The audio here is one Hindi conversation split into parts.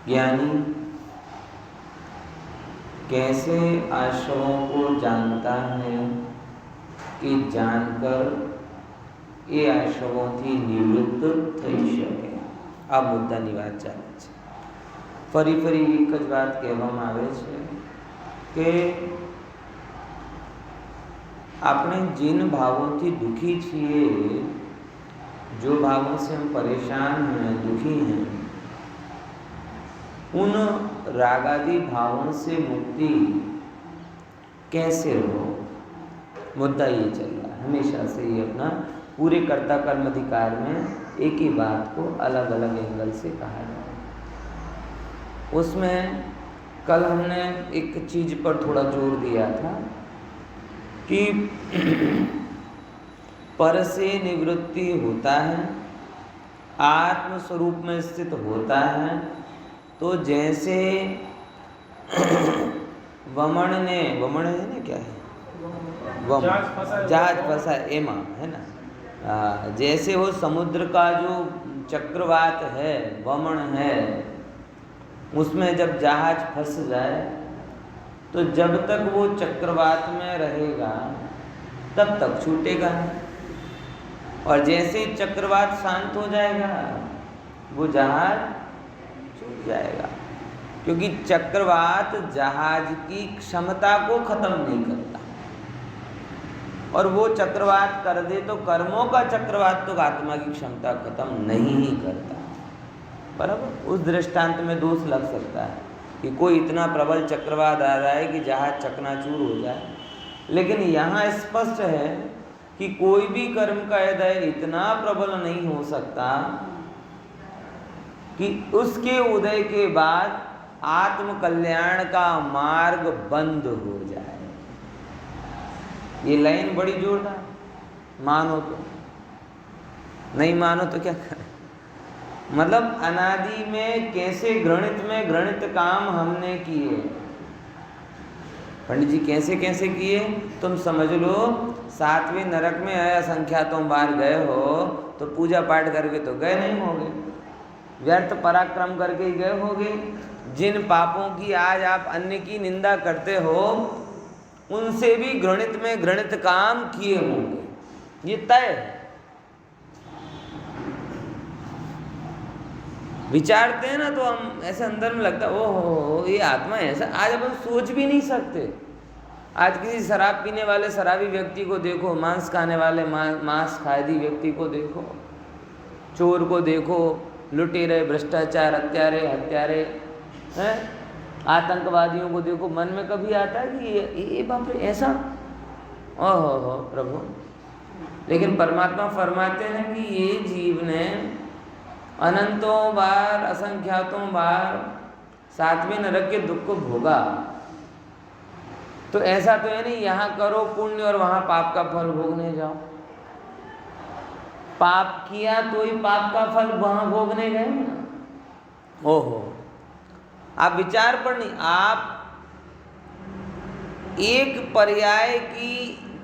ज्ञानी कैसे आश्रमों को जानता है कि जानकर એ આશ્રમોથી નિવૃત્ત થઈ શકે? આ મુદ્દાની વાત ચાલે છે. ફરી એક જ વાત કહેવામાં આવે છે કે આપણે जिन भावों થી दुखी છીએ, जो भावों से हम परेशान हैं, दुखी हैं, उन रागादि भावों से मुक्ति कैसे हो? मुद्दा ये चल रहा है हमेशा से. ये अपना पूरे कर्ता कर्म अधिकार में एक ही बात को अलग अलग एंगल से कहा जाए. उसमें कल हमने एक चीज़ पर थोड़ा जोर दिया था कि पर से निवृत्ति होता है, आत्म स्वरूप में स्थित होता है. तो जैसे वमन है ना, क्या है जहाज फंसा एमा है ना, जैसे वो समुद्र का जो चक्रवात है, वमन है, उसमें जब जहाज फंस जाए तो जब तक वो चक्रवात में रहेगा तब तक छूटेगा, और जैसे ही चक्रवात शांत हो जाएगा वो जहाज छूट जाएगा. क्योंकि चक्रवात जहाज की क्षमता को खत्म नहीं करता, और वो चक्रवात कर दे तो कर्मों का चक्रवात तो आत्मा की क्षमता खत्म नहीं ही करता. बराबर. उस दृष्टांत में दोष लग सकता है कि कोई इतना प्रबल चक्रवात आ रहा है कि जहाज चकनाचूर हो जाए, लेकिन यहाँ स्पष्ट है कि कोई भी कर्म का हृदय इतना प्रबल नहीं हो सकता कि उसके उदय के बाद आत्म कल्याण का मार्ग बंद हो जाए. ये लाइन बड़ी जोरदार. मानो तो, नहीं मानो तो क्या करें? मतलब अनादि में कैसे घृणित काम हमने किए, पंडित जी कैसे कैसे किए, तुम समझ लो. 7वें नरक में असंख्यातों बार गए हो तो पूजा पाठ करके तो गए नहीं होगे, व्यर्थ पराक्रम करके ही गए होगे. जिन पापों की आज आप अन्य की निंदा करते हो, उनसे भी घृणित काम किए होंगे, ये तय है. विचारते हैं ना तो हम ऐसे अंदर में लगता है ओहो ये आत्मा ऐसा. आज अपन सोच भी नहीं सकते. आज किसी शराब पीने वाले शराबी व्यक्ति को देखो, मांस खाने वाले मांस खादी व्यक्ति को देखो, चोर को देखो, लुटेरे, भ्रष्टाचार, हत्यारे हैं, आतंकवादियों को देखो. मन में कभी आता है कि ये बाप रे ऐसा? ओहो प्रभु. लेकिन परमात्मा फरमाते हैं कि ये जीव ने अनंतों बार, असंख्यातों बार 7वें नरक के दुख को भोगा. तो ऐसा तो है नहीं यहाँ करो पुण्य और वहाँ पाप का फल भोगने जाओ. पाप किया तो ही पाप का फल वहाँ भोगने गए ना. ओहो, आप विचार पर नहीं, आप एक पर्याय की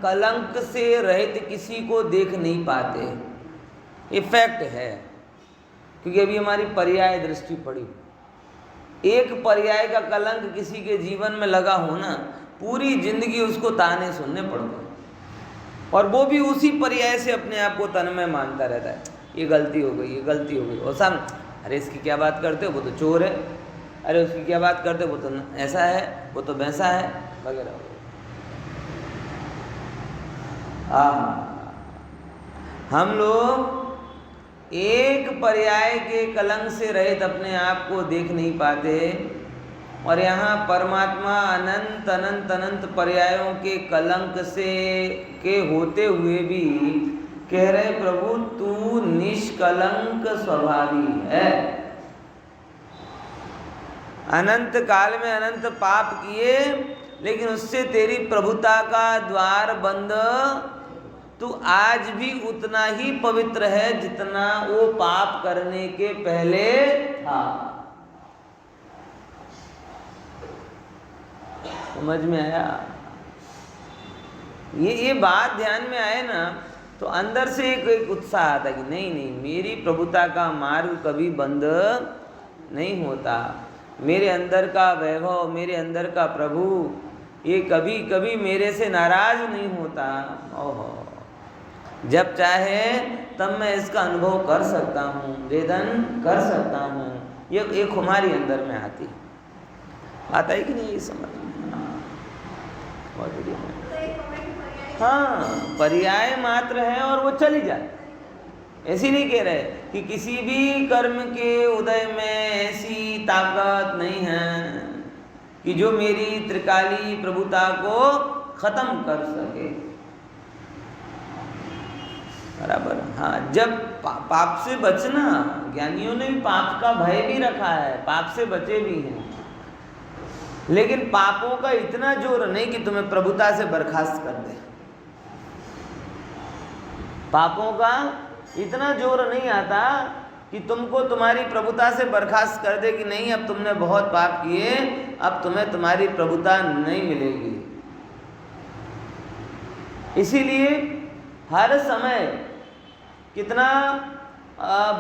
कलंक से रहित किसी को देख नहीं पाते. ये फैक्ट है, क्योंकि अभी हमारी पर्याय दृष्टि पड़ी. एक पर्याय का कलंक किसी के जीवन में लगा हो ना, पूरी जिंदगी उसको ताने सुनने पड़ते हैं, और वो भी उसी पर्याय से अपने आप को तन्मय मानता रहता है. ये गलती हो गई, ये गलती हो गई, और सामने अरे इसकी क्या बात करते हो, वो तो चोर है, अरे उसकी क्या बात करते हो, वो तो ऐसा है, वो तो वैसा है, वगैरह. हम लोग एक पर्याय के कलंक से रहित अपने आप को देख नहीं पाते, और यहाँ परमात्मा अनंत अनंत अनंत पर्यायों के कलंक से के होते हुए भी कह रहे प्रभु तू निष्कलंक स्वभावी है. अनंत काल में अनंत पाप किए, लेकिन उससे तेरी प्रभुता का द्वार बंद. तू आज भी उतना ही पवित्र है जितना वो पाप करने के पहले था. समझ में आया? ये बात ध्यान में आए ना तो अंदर से एक उत्साह आता कि नहीं मेरी प्रभुता का मार्ग कभी बंद नहीं होता. मेरे अंदर का वैभव, मेरे अंदर का प्रभु, ये कभी कभी मेरे से नाराज नहीं होता। ओहो, जब चाहे तब मैं इसका अनुभव कर सकता हूँ, वेदन कर सकता हूँ। ये खुमारी अंदर में आती, आता है कि नहीं ये समझ? बहुत बढ़िया। हाँ, पर्याय मात्र है और वो चली जाए। ऐसी नहीं कह रहे कि किसी भी कर्म के उदय में ऐसी ताकत नहीं है कि जो मेरी त्रिकाली प्रभुता को खत्म कर सके। बराबर। हाँ, जब पाप से बचना, ज्ञानियों ने भी पाप का भय भी रखा है, पाप से बचे भी हैं, लेकिन पापों का इतना जोर नहीं कि तुम्हें प्रभुता से बर्खास्त कर दे। पापों का इतना जोर नहीं आता कि तुमको तुम्हारी प्रभुता से बर्खास्त कर दे कि नहीं, अब तुमने बहुत पाप किए, अब तुम्हें तुम्हारी प्रभुता नहीं मिलेगी। इसीलिए हर समय, कितना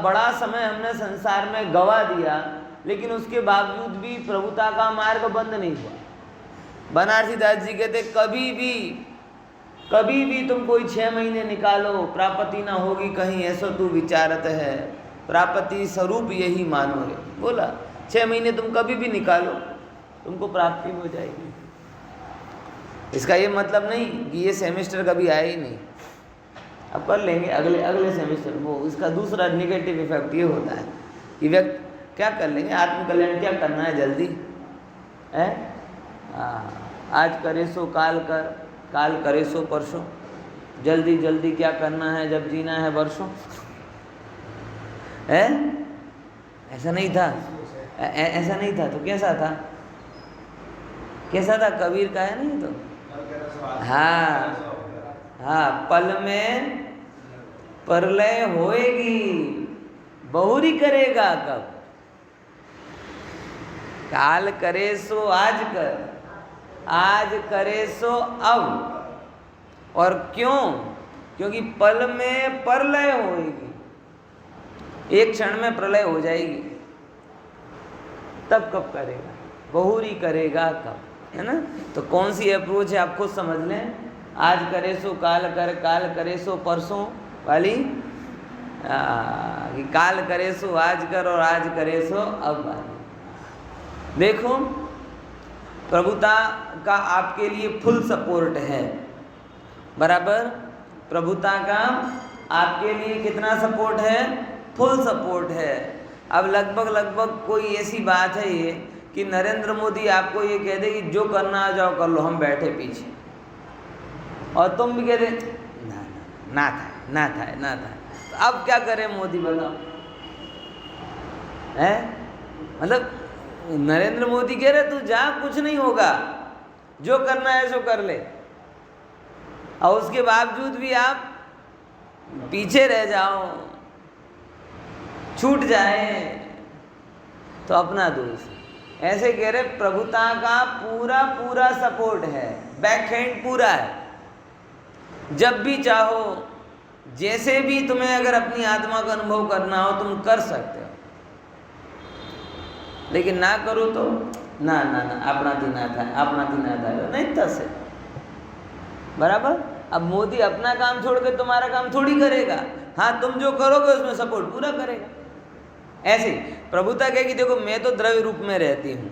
बड़ा समय हमने संसार में गवा दिया, लेकिन उसके बावजूद भी प्रभुता का मार्ग बंद नहीं हुआ। बनारसी दास जी कहते कभी भी तुम कोई 6 महीने निकालो, प्राप्ति ना होगी कहीं, ऐसा तू विचारत है, प्राप्ति स्वरूप यही मानो रे। बोला 6 महीने तुम कभी भी निकालो, तुमको प्राप्ति हो जाएगी। इसका ये मतलब नहीं कि ये सेमेस्टर कभी आया ही नहीं, अब कर लेंगे अगले सेमेस्टर। वो इसका दूसरा निगेटिव इफेक्ट ये होता है कि व्यक्ति क्या कर लेंगे, आत्मकल्याण क्या करना है जल्दी है, आज करे सो काल कर, काल करे सो परसों, जल्दी जल्दी क्या करना है जब जीना है वर्षों, है? ऐसा नहीं था, ऐसा नहीं था तो कैसा था? कैसा था? कबीर का है नहीं तो, हाँ, पल में प्रलय होएगी, बहुरी करेगा कब, काल करे सो आज कर, आज करे सो अब। और क्यों? क्योंकि पल में प्रलय होएगी, एक क्षण में प्रलय हो जाएगी, तब कब करेगा, बहुरी करेगा कब, है ना? तो कौन सी अप्रोच है आप खुद समझ लें। आज करे सो काल कर, काल करे सो परसों वाली, कि काल करे सो आज कर और आज करे सो अब वाली। देखो, प्रभुता का आपके लिए फुल सपोर्ट है, बराबर। प्रभुता का आपके लिए कितना सपोर्ट है? फुल सपोर्ट है। अब लगभग कोई ऐसी बात है ये कि नरेंद्र मोदी आपको ये कह दे कि जो करना आ जाओ कर लो, हम बैठे पीछे, और तुम भी कह दे ना था। तो अब क्या करें मोदी, बताओ? है मतलब नरेंद्र मोदी कह रहे तू जा, कुछ नहीं होगा, जो करना है सो कर ले, और उसके बावजूद भी आप पीछे रह जाओ, छूट जाए, तो अपना दोष। ऐसे कह रहे प्रभुता का पूरा सपोर्ट है, बैकहैंड पूरा है। जब भी चाहो, जैसे भी तुम्हें अगर अपनी आत्मा का अनुभव करना हो तुम कर सकते हो, लेकिन ना करो तो ना अपनाती ना था नहीं तसे, बराबर। अब मोदी अपना काम छोड़ के तुम्हारा काम थोड़ी करेगा, हाँ तुम जो करोगे उसमें सपोर्ट पूरा करेगा। ऐसे प्रभुता कहेगी देखो मैं तो द्रव्य रूप में रहती हूँ,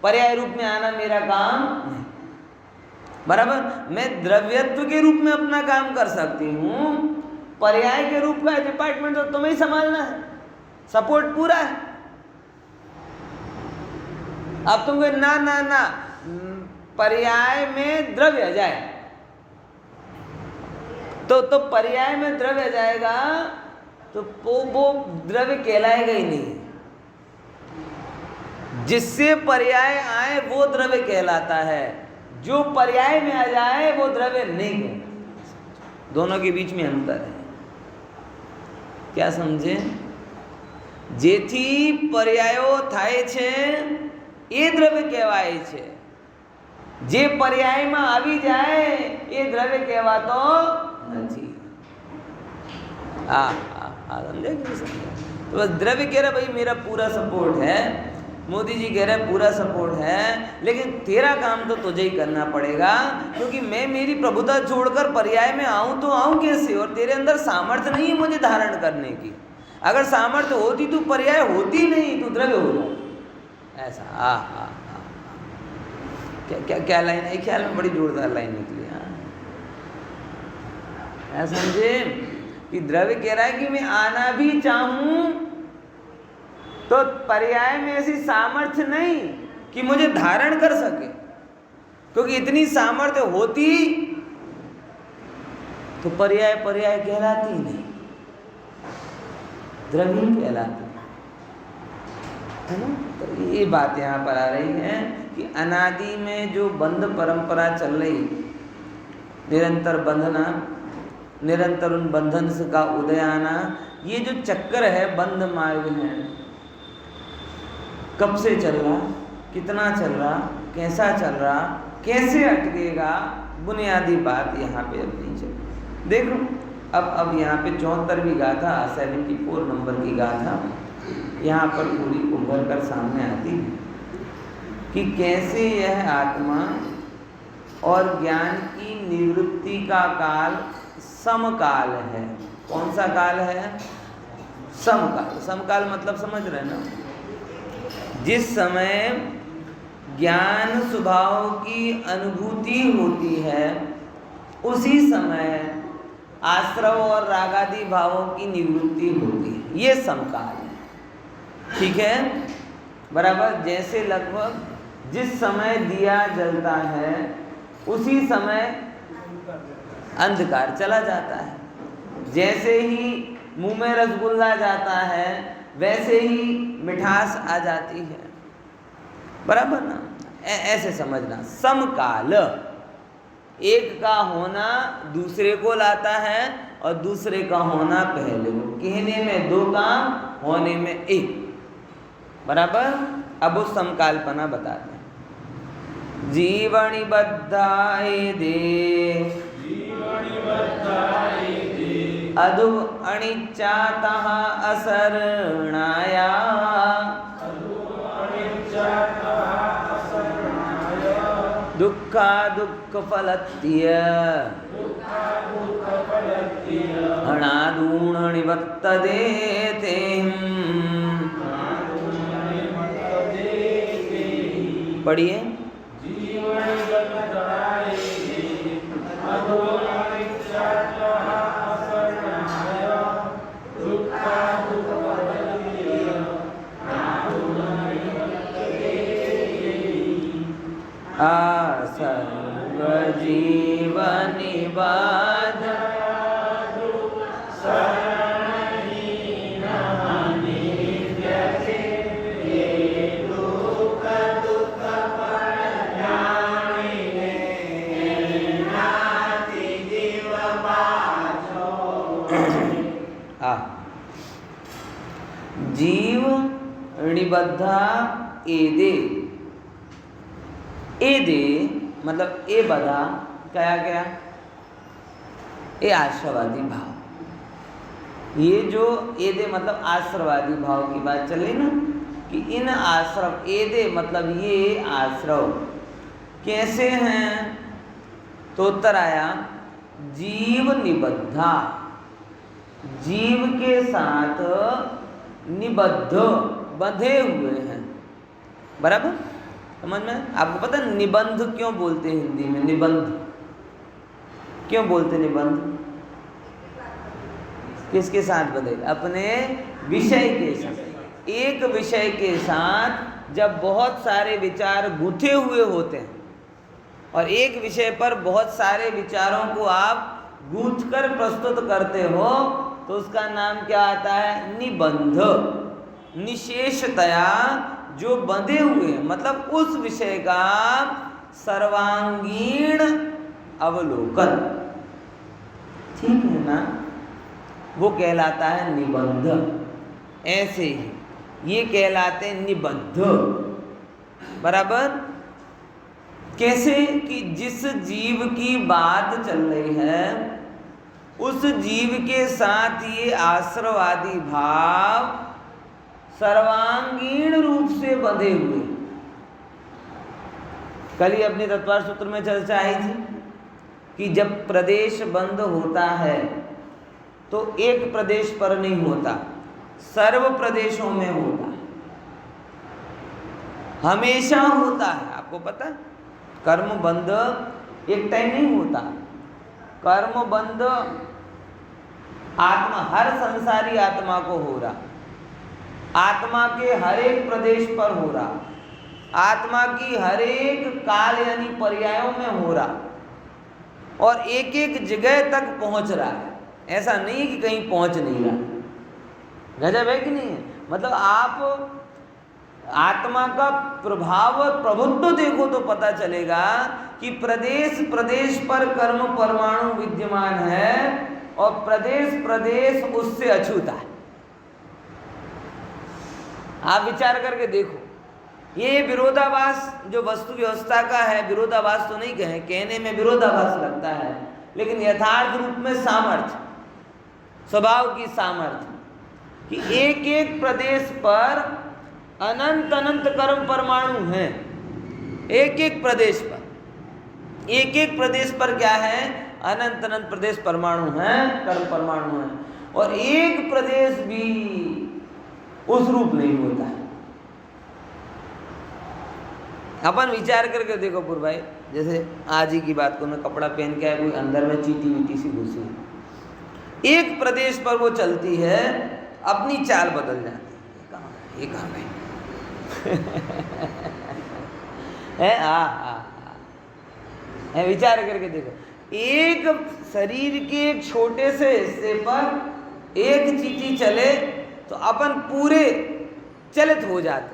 पर्याय रूप में आना मेरा काम नहीं, बराबर। मैं द्रव्यत्व के रूप में अपना काम कर सकती हूँ, पर्याय के रूप का डिपार्टमेंट तो तुम्हें ही संभालना है, सपोर्ट पूरा है। अब तुम कहे ना पर्याय में द्रव्य जाए, तो पर्याय में द्रव्य जाएगा तो वो द्रव्य कहलाएगा ही नहीं। जिससे पर्याय आए वो द्रव्य कहलाता है, जो पर्याय में आ जाए वो द्रव्य नहीं कहलाता। दोनों के बीच में अंतर है, क्या समझे? जेथी पर्यायो थाय छे એ દ્રવ્ય કહેવાય છે, જે પર્યાયમાં આવી જાય એ દ્રવ્ય કહેવાતો નથી। समझे? तो बस द्रव्य कह रहा भाई मेरा पूरा सपोर्ट है, मोदी जी कह रहे पूरा सपोर्ट है, लेकिन तेरा काम तो तुझे ही करना पड़ेगा, क्योंकि मैं मेरी प्रभुता छोड़कर पर्याय में आऊं तो आऊं कैसे, और तेरे अंदर सामर्थ्य नहीं है मुझे धारण करने की। अगर सामर्थ्य होती तो पर्याय होती नहीं, तू द्रव्य हो जाता। ऐसा क्या क्या क्या लाइन है, ख्याल में बड़ी जोरदार लाइन निकली। ऐसा समझे कि द्रव्य कह रहा है कि मैं आना भी चाहूं तो पर्याय में ऐसी सामर्थ्य नहीं कि मुझे धारण कर सके, क्योंकि इतनी सामर्थ्य होती तो पर्याय पर्याय कहलाती नहीं, द्रव्य कहलाती है ना। तो ये बात यहाँ पर आ रही है कि अनादि में जो बंध परंपरा चल रही, निरंतर बंधना, निरंतर उन बंधन का उदय आना, ये जो चक्कर है बंध मार्ग है, कब से चल रहा, कितना चल रहा, कैसा चल रहा, कैसे अटकेगा, बुनियादी बात यहाँ पे अब नहीं चल। देखो अब यहाँ पे 74वीं गाथा 74 नंबर की गाथा यहाँ पर पूरी उभर कर सामने आती है कि कैसे यह आत्मा और ज्ञान की निवृत्ति का काल समकाल है। कौन सा काल है? समकाल। समकाल मतलब समझ रहे ना, जिस समय ज्ञान स्वभाव की अनुभूति होती है उसी समय आश्रव और रागादि भावों की निवृत्ति होती है, ये समकाल है। ठीक है, बराबर। जैसे लगभग जिस समय दिया जलता है उसी समय अंधकार चला जाता है, जैसे ही मुंह में रसगुल्ला जाता है वैसे ही मिठास आ जाती है, बराबर ना। ऐसे समझना, समकाल, एक का होना दूसरे को लाता है और दूसरे का होना पहले को। कहने में दो काम, होने में एक, बराबर। अब वो समकालपना बताते हैं। जीवनी बद्धाए दे अधु अनिच्चातः असरणाया दुःखा दुःख फलत्य अनादूण निवर्तते पढ़िए। आसर्ग जीवनि बाध जीव ऋणिबद्धा एदे। एदे मतलब ए बधा क्या गया, ए आश्रवादी भाव। ये जो एदे मतलब आश्रवादी भाव की बात चल रही ना, कि इन आश्रव, एदे मतलब ये आश्रव कैसे हैं, तो उत्तर आया जीव निबद्धा, जीव के साथ निबद्ध, बंधे हुए हैं, बराबर। समझ में? आपको पता है निबंध क्यों बोलते हैं हिंदी में? निबंध क्यों बोलते निबंध? किसके साथ बंधे? अपने विषय के साथ। एक विषय के साथ जब बहुत सारे विचार गुथे हुए होते हैं और एक विषय पर बहुत सारे विचारों को आप गूंथ कर प्रस्तुत करते हो तो उसका नाम क्या आता है? निबंध। निशेषतया जो बंधे हुए हैं, मतलब उस विषय का सर्वांगीण अवलोकन, ठीक है ना, वो कहलाता है निबंध। ऐसे ही ये कहलाते हैं निबद्ध, बराबर। कैसे कि जिस जीव की बात चल रही है उस जीव के साथ ये आश्रवादी भाव सर्वांगीण रूप से बंधे हुए। कल ही अपने तत्वार सूत्र में चर्चा आई थी कि जब प्रदेश बंद होता है तो एक प्रदेश पर नहीं होता, सर्व प्रदेशों में होता है, हमेशा होता है। आपको पता है कर्म बंद एक टाइम नहीं होता। कर्म बंद आत्मा, हर संसारी आत्मा को हो रहा, आत्मा के हर एक प्रदेश पर हो रहा, आत्मा की हर एक काल यानी पर्यायों में हो रहा, और एक एक जगह तक पहुंच रहा है। ऐसा नहीं है कि कहीं पहुंच नहीं रहा। गजब है कि नहीं है? मतलब आप आत्मा का प्रभाव और प्रभुत्व देखो तो पता चलेगा कि प्रदेश प्रदेश पर कर्म परमाणु विद्यमान है और प्रदेश प्रदेश उससे अछूता है। आप विचार करके देखो, ये विरोधाभास जो वस्तु व्यवस्था का है, विरोधाभास तो नहीं कहें, कहने में विरोधाभास लगता है, लेकिन यथार्थ रूप में सामर्थ्य, स्वभाव की सामर्थ्य कि एक एक प्रदेश पर अनंत अनंत कर्म परमाणु हैं। एक एक प्रदेश पर, एक एक प्रदेश पर क्या है? अनंत अनंत प्रदेश परमाणु हैं, कर्म परमाणु हैं, और एक प्रदेश भी उस रूप नहीं होता है। अपन विचार करके देखो पुर भाई, जैसे आज ही की बात को, मैं कपड़ा पहन के आया, कोई अंदर में चीटी वीटी सी घुसी, एक प्रदेश पर वो चलती है, अपनी चाल बदल जाती है। ये कहाँ गई? है विचार करके देखो, एक शरीर के एक छोटे से हिस्से पर एक चीटी चले तो अपन पूरे चलित हो जाते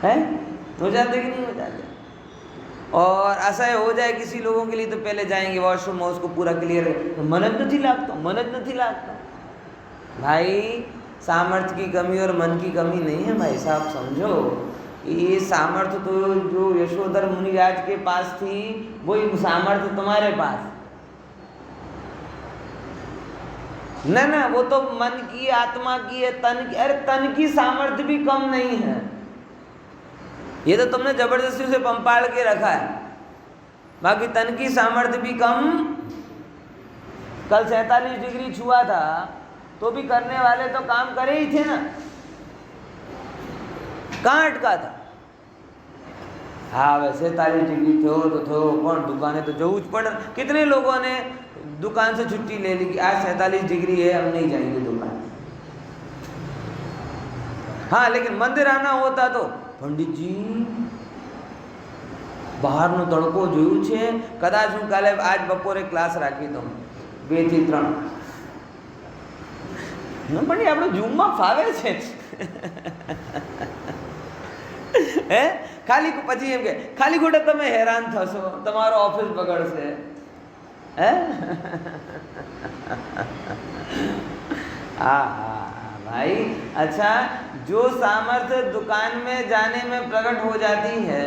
हैं, हो जाते कि नहीं हो जाते? और असह्य हो जाए किसी लोगों के लिए तो पहले जाएंगे वॉशरूम में, उसको पूरा क्लियर, मनज नहीं लागता, मनज नहीं लागता। भाई सामर्थ्य की कमी और मन की कमी नहीं है भाई साहब, समझो। ये सामर्थ्य तो जो यशोधर मुनिराज के पास थी, वही सामर्थ्य तुम्हारे पास ना, वो तो मन की, आत्मा की है, तन की। अरे तन की सामर्थ्य भी कम नहीं है, ये तो तुमने जबरदस्ती से पंपाड़ के रखा है। बाकी तन की सामर्थ्य भी कम। कल 47 डिग्री छुआ था तो भी करने वाले तो काम करे ही थे ना, कहाँ अटका था? हाँ वैसे 47 डिग्री थो तो थो, कौन दुकानें तो जऊज पड़। कितने लोगों ने दुकान से छुट्टी ले ली कि आज 47 डिग्री है, हम नहीं जाएंगे दुकान। हाँ लेकिन मंदिर आना होता तो पंडित जी બહારનો તડકો જોયું છે? કદાચ હું કાલે આજ બપોરે ક્લાસ રાખી દઉં 2 થી 3. પણ એ આપણે ઝૂમમાં ફાવે છે હે? ખાલી પછી એમ કે ખાલી ખોટા તમે હેરાન થશો, તમારો ઓફિસ બગડશે હે? हाँ भाई, अच्छा जो सामर्थ्य दुकान में जाने में प्रकट हो जाती है,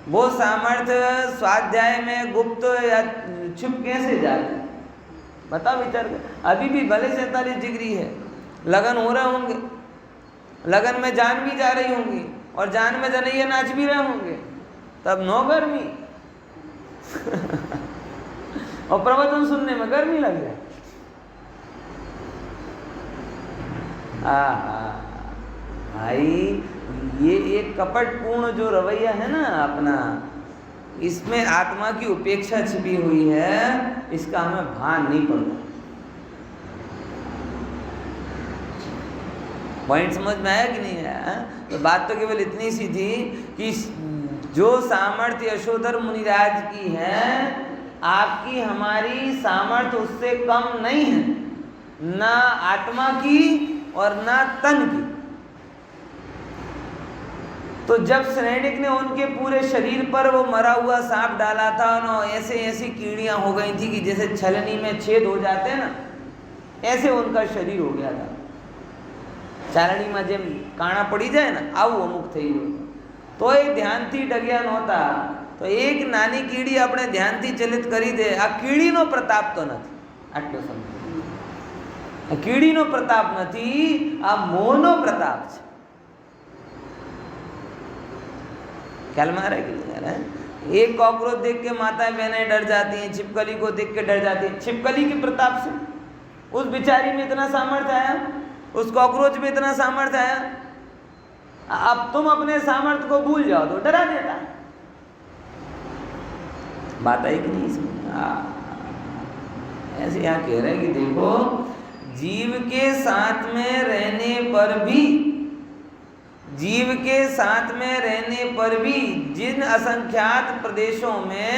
वो सामर्थ्य स्वाध्याय में गुप्त या छुप कैसे जाती है? बताओ विचार कर। अभी भी भले 47 डिग्री है, लगन हो रहे होंगे, लगन में जान भी जा रही होंगी और जान में जनैया नाच भी रहे होंगे, तब नो गर्मी और प्रवचन सुनने में गर्मी लग जाए। भाई ये एक कपटपूर्ण जो रवैया है ना अपना, इसमें आत्मा की उपेक्षा छिपी हुई है, इसका हमें भान नहीं पड़ता। पॉइंट समझ में आया कि नहीं आया? तो बात तो केवल इतनी सी थी कि जो सामर्थ्य यशोधर मुनिराज की है, आपकी हमारी सामर्थ्य उससे कम नहीं है, ना आत्मा की और ना तन की। तो जब सैनिक ने उनके पूरे शरीर पर वो मरा हुआ सांप डाला था ना, ऐसे ऐसी कीड़ियां हो गई थी कि जैसे छलनी में छेद हो जाते हैं ना, ऐसे उनका शरीर हो गया था। चालनी में जेम काणा पड़ी जाए ना, आવું અમુક થઈ ગયું। તો એ ધ્યાનથી ડગ્યા નહોતા, તો એક નાની કીડી આપણે ધ્યાનથી ચલિત કરી દે, આ કીડીનો પ્રતાપ તો નથી, આટલું સમજો। કીડીનો પ્રતાપ નથી, આ મોહનો પ્રતાપ છે. ख्याल में आ रहा है कि नहीं आ रहा है? एक कॉकरोच देख के माताएं बहनें डर जाती हैं, छिपकली को देख के डर जाती हैं. छिपकली के प्रताप से उस बिचारी में इतना सामर्थ्य आया, उस कॉकरोच में इतना सामर्थ्य आया. अब तुम अपने सामर्थ्य को भूल जाओ तो डरा देता. बात आई कि नहीं इसमें? ऐसे यहाँ कह रहे हैं कि देखो, जीव के साथ में रहने पर भी, जीव के साथ में रहने पर भी जिन असंख्यात प्रदेशों में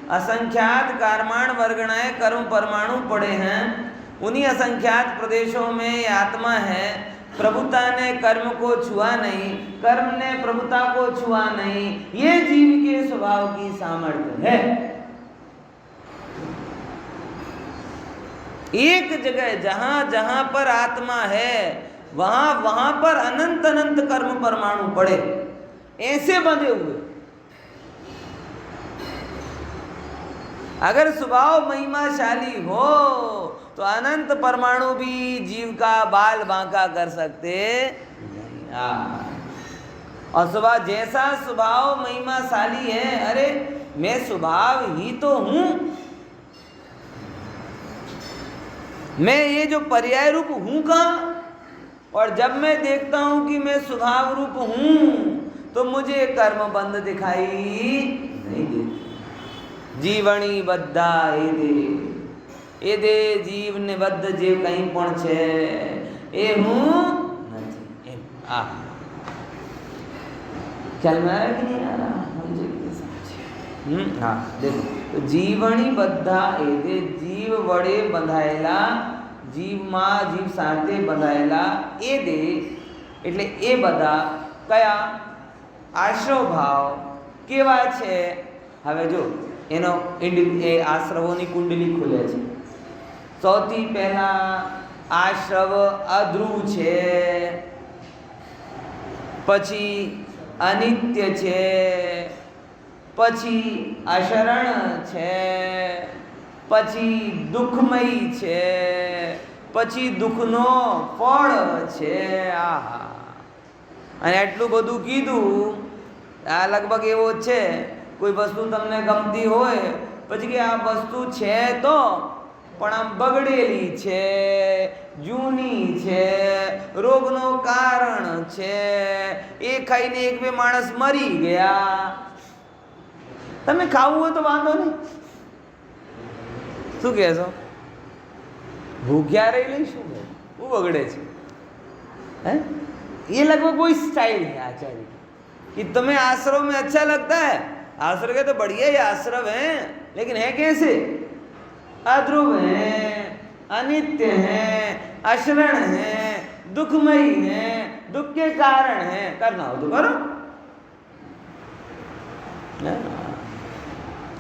असंख्यात कारमाण वर्गणाएं कर्म परमाणु पड़े हैं, उन्हीं असंख्यात प्रदेशों में ये आत्मा है. प्रभुता ने कर्म को छुआ नहीं, कर्म ने प्रभुता को छुआ नहीं. ये जीव के स्वभाव की सामर्थ्य है. एक जगह जहां जहां पर आत्मा है, वहां वहां पर अनंत अनंत कर्म परमाणु पड़े, ऐसे बंधे हुए. अगर स्वभाव महिमाशाली हो तो अनंत परमाणु भी जीव का बाल बांका कर सकते नहीं. और स्वभाव जैसा स्वभाव महिमाशाली है, अरे मैं स्वभाव ही तो हूं, मैं ये जो पर्याय रूप हूं कहाँ. और जब मैं देखता हूं कि मैं स्वभाव रूप हूं तो मुझे कर्म बंध दिखाई नहीं देते. जीवनी बद्धा ए दे जीव ने बद्ध जीव कहीं पण छे ए हूं नहीं. ख्याल में आ रहा कि नहीं आ रहा? हाँ देखो, तो जीवनी बद्धा ए दे जीव वड़े बंधाયેલા, જીવમાં જીવ સાથે બંધાયેલા એ દે એટલે એ બધા કયા આશ્રવ ભાવ કેવા છે. હવે જો એનો એ આશ્રવોની કુંડલી ખુલે છે. સૌથી પહેલા આશ્રવ અધ્રુવ છે, પછી અનિત્ય છે, પછી અશરણ છે, પછી દુઃખમય છે, પછી દુઃખનો ફળ છે. આહા, અને આટલું બધું કીધું. આ લગભગ એવો જ છે, કોઈ વસ્તુ તમને ગમતી હોય પછી કે આ વસ્તુ છે તો પણ આમ બગડેલી છે, જૂની છે, રોગનો કારણ છે, એ ખાઈને એક બે માણસ મરી ગયા. તમે ખાવું હોય તો વાંધો નહીં, શું કહેશો? ભૂખ્યા રહી લઈશું, શું બગડે છે? है? ये लगभग वही स्टाइल है आचार्य कि तुम्हें आश्रव में अच्छा लगता है. आश्रव के तो बढ़िया ही आश्रव हैं, लेकिन है कैसे? अध्रुव हैं, अनित्य हैं, अशरण हैं, दुखमयी हैं, दुख के कारण हैं. करना हो तो करो.